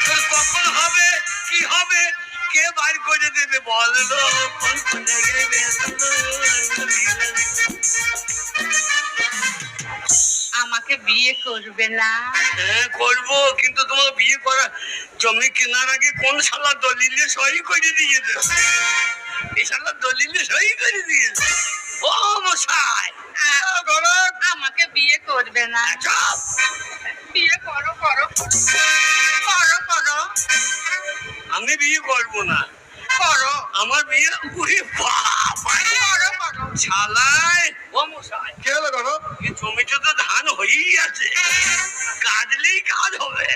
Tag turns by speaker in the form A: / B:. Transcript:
A: তোর কখন হবে কি হবে কে বাইর করে দেবে বললো কোন কোনে গেবে
B: আমাকে বিয়ে করবে না?
A: হ্যাঁ করবো, কিন্তু তোমার বিয়ে করা জমি কেনার আগে কোন শালা দলিলে সই করে দিয়েছে? এই শালা দলিলে সই করে দিয়েছে। ও মশাই
B: আমাকে বিয়ে করবে না?
A: চুপ!
B: বিয়ে করো করো করো করো।
A: আমি বিয়ে করবো না।
B: করো
A: আমার বিয়ে উড়ে বাবা
B: করো করো।
A: শালায় ও মশাই
C: কি হলো গো?
A: এই জমিতে তো ধান হয়েই আছে, কাটলেই কাজ হবে।